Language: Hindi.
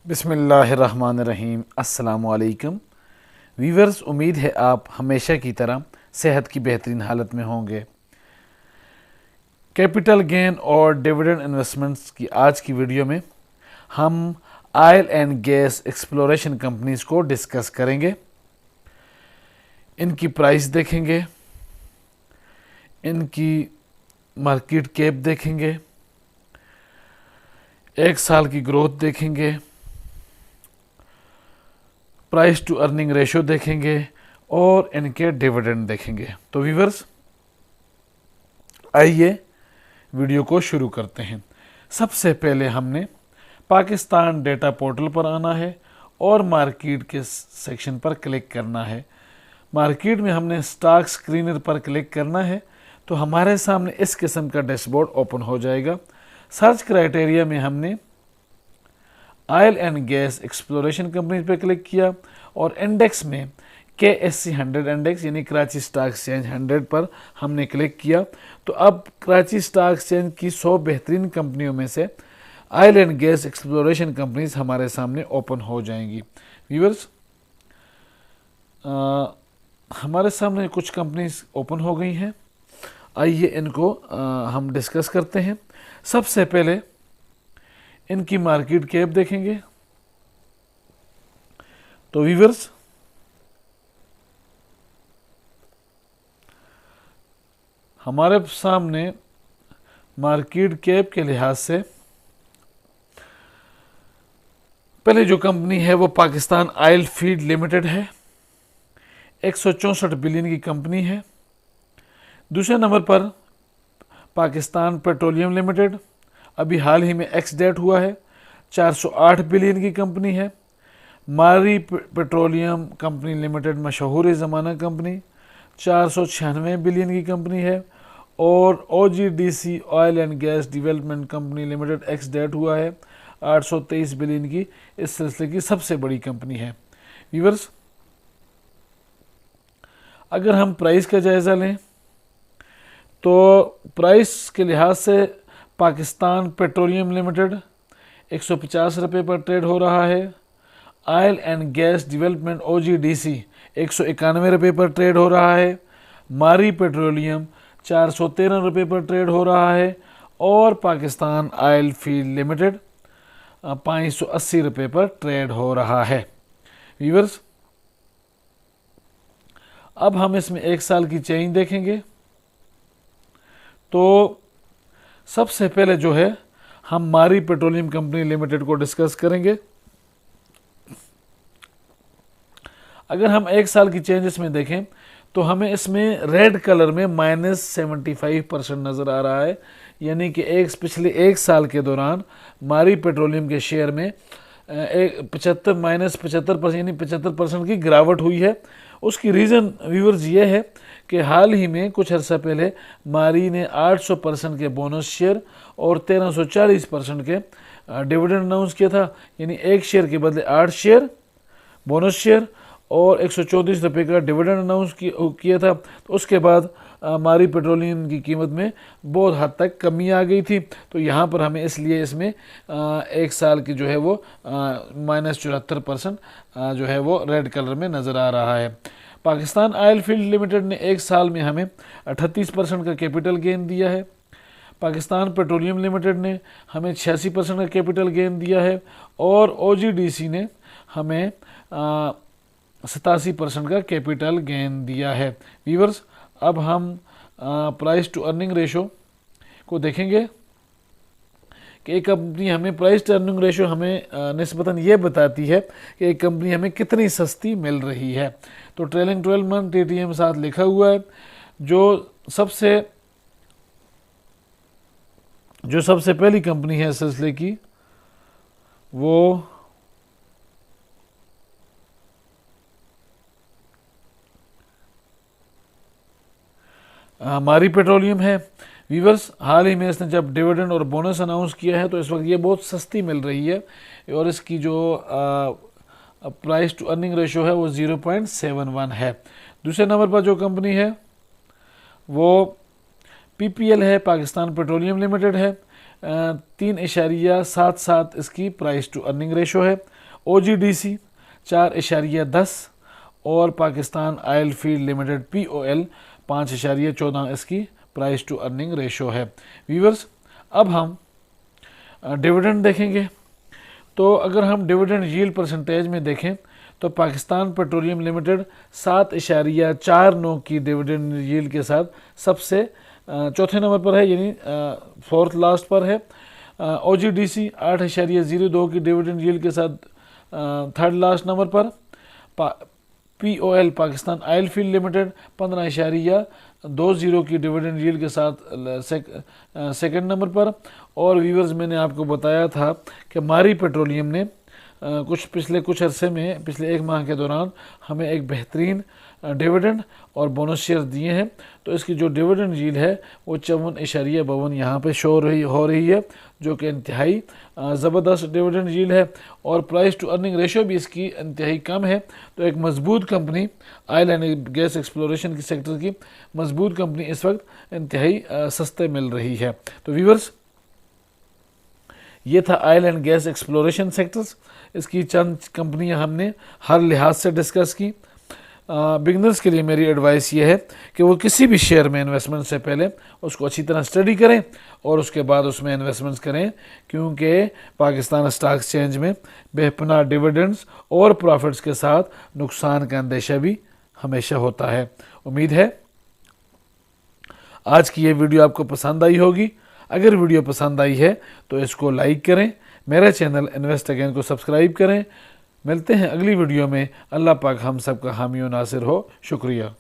बिस्मिल्लाहिर्रहमानिर्रहीम। अस्सलामुअलैकुम वीवर्स, उम्मीद है आप हमेशा की तरह सेहत की बेहतरीन हालत में होंगे। कैपिटल गेन और डिविडेंड इन्वेस्टमेंट्स की आज की वीडियो में हम oil and gas exploration companies को डिस्कस करेंगे। इनकी प्राइस देखेंगे, इनकी मार्केट कैप देखेंगे, एक साल की ग्रोथ देखेंगे, प्राइस टू अर्निंग रेशो देखेंगे और इनके डिविडेंड देखेंगे। तो व्यूअर्स, आइए वीडियो को शुरू करते हैं। सबसे पहले हमने पाकिस्तान डेटा पोर्टल पर आना है और मार्केट के सेक्शन पर क्लिक करना है। मार्केट में हमने स्टॉक स्क्रीनर पर क्लिक करना है तो हमारे सामने इस किस्म का डैशबोर्ड ओपन हो जाएगा। सर्च क्राइटेरिया में हमने oil and gas exploration company पर क्लिक किया और इंडेक्स में KSC 100 इंडेक्स यानी कराची स्टॉक एक्सचेंज 100 पर हमने क्लिक किया। तो अब कराची स्टॉक एक्सचेंज की 100 बेहतरीन कंपनियों में से oil and gas exploration companies हमारे सामने ओपन हो जाएंगी। व्यूअर्स, हमारे सामने कुछ कंपनीज ओपन हो गई हैं। आइए इनको हम डिस्कस करते हैं। सबसे पहले इनकी मार्केट कैप देखेंगे। तो व्यूअर्स, हमारे सामने मार्केट कैप के लिहाज से पहले जो कंपनी है वो पाकिस्तान ऑयल फीड लिमिटेड है। 164 बिलियन की कंपनी है। दूसरे नंबर पर पाकिस्तान पेट्रोलियम लिमिटेड, अभी हाल ही में एक्स डेट हुआ है, 408 बिलियन की कंपनी है। मारी पेट्रोलियम कंपनी लिमिटेड मशहूर ज़माना कंपनी, 496 बिलियन की कंपनी है। और OGDC oil and gas development company limited ex date हुआ है, 823 बिलियन की इस सिलसिले की सबसे बड़ी कंपनी है। व्यूअर्स, अगर हम प्राइस का जायज़ा लें तो प्राइस के लिहाज से पाकिस्तान पेट्रोलियम लिमिटेड 150 रुपये पर ट्रेड हो रहा है। Oil and gas development OGDC 191 रुपये पर ट्रेड हो रहा है। मारी पेट्रोलियम 413 रुपये पर ट्रेड हो रहा है और पाकिस्तान ऑयल फील्ड लिमिटेड 580 रुपये पर ट्रेड हो रहा है। व्यूअर्स, अब हम इसमें एक साल की चेंज देखेंगे। तो सबसे पहले जो है हम मारी पेट्रोलियम कंपनी लिमिटेड को डिस्कस करेंगे। अगर हम एक साल की चेंजेस में देखें तो हमें इसमें रेड कलर में -75% नज़र आ रहा है, यानी कि पिछले एक साल के दौरान मारी पेट्रोलियम के शेयर में 75% यानी 75% की गिरावट हुई है। उसकी रीज़न व्यूअर्स ये है कि हाल ही में कुछ अर्सा पहले मारी ने 800% के बोनस शेयर और 1340% के डिविडेंड अनाउंस किया था, यानी एक शेयर के बदले 8 शेयर बोनस शेयर और 134 रुपये का डिविडेंड अनाउंस किया था। तो उसके बाद मारी पेट्रोलियम की कीमत में बहुत हद तक कमी आ गई थी। तो यहाँ पर हमें इसलिए इसमें एक साल की जो है वो -74% जो है वो रेड कलर में नज़र आ रहा है। पाकिस्तान ऑयल फील्ड लिमिटेड ने एक साल में हमें 38% का कैपिटल गेन दिया है। पाकिस्तान पेट्रोलियम लिमिटेड ने हमें 86% का कैपिटल गेन दिया है और OGDC ने हमें 87% का कैपिटल गेन दिया है। व्यूअर्स, अब हम प्राइस टू अर्निंग रेशो को देखेंगे कि एक कंपनी हमें प्राइस टू अर्निंग रेशो हमें निस्बतन ये बताती है कि एक कंपनी हमें कितनी सस्ती मिल रही है। तो ट्रेलिंग 12 मंथ TTM साथ लिखा हुआ है। जो सबसे पहली कंपनी है इस सिलसिले की वो मारी पेट्रोलियम है। व्यूअर्स, हाल ही में इसने जब डिविडेंड और बोनस अनाउंस किया है तो इस वक्त ये बहुत सस्ती मिल रही है और इसकी जो प्राइस टू अर्निंग रेशो है वो 0.71 है। दूसरे नंबर पर जो कंपनी है वो PPL है, पाकिस्तान पेट्रोलियम लिमिटेड है। 3.77 इसकी प्राइस टू अर्निंग रेशो है। OGDC 4.10 और Pakistan oil field limited POL 5.14 इसकी प्राइस टू अर्निंग रेशो है। व्यूअर्स, अब हम डिविडेंड देखेंगे। तो अगर हम डिविडेंड यील्ड परसेंटेज में देखें तो पाकिस्तान पेट्रोलियम लिमिटेड 7.49 की डिविडेंड यील्ड के साथ सबसे चौथे नंबर पर है, यानी फोर्थ लास्ट पर है। OGDC 8.02 की डिविडेंड यील्ड के साथ थर्ड लास्ट नंबर पर। POL Pakistan oil field limited 15.20 की डिविडेंड यील्ड के साथ सेकंड नंबर पर। और व्यूअर्स, मैंने आपको बताया था कि मारी पेट्रोलियम ने पिछले कुछ अरसे में, पिछले एक माह के दौरान हमें एक बेहतरीन डिविडेंड और बोनस शेयर दिए हैं। तो इसकी जो डिविडेंड यील्ड है वो 54.52 यहाँ पे हो रही है, जो कि इंतहाई ज़बरदस्त डिविडेंड यील्ड है। और प्राइस टू अर्निंग रेशो भी इसकी इंतहाई कम है। तो एक मजबूत company, oil and gas exploration की सेक्टर की मजबूत कंपनी इस वक्त इंतहाई सस्ते मिल रही है। तो व्यूअर्स, ये था oil and gas exploration sectors. इसकी चंद कंपनियां हमने हर लिहाज से डिस्कस की। बिगनर्स के लिए मेरी एडवाइस ये है कि वो किसी भी शेयर में इन्वेस्टमेंट से पहले उसको अच्छी तरह स्टडी करें और उसके बाद उसमें इन्वेस्टमेंट्स करें, क्योंकि पाकिस्तान स्टॉक एक्सचेंज में बेपनाह डिविडेंड्स और प्रॉफिट्स के साथ नुकसान का अंदेशा भी हमेशा होता है। उम्मीद है आज की ये वीडियो आपको पसंद आई होगी। अगर वीडियो पसंद आई है तो इसको लाइक करें, मेरे चैनल इन्वेस्ट अगेन को सब्सक्राइब करें। मिलते हैं अगली वीडियो में। अल्लाह पाक हम सब का हामी और नासिर हो। शुक्रिया।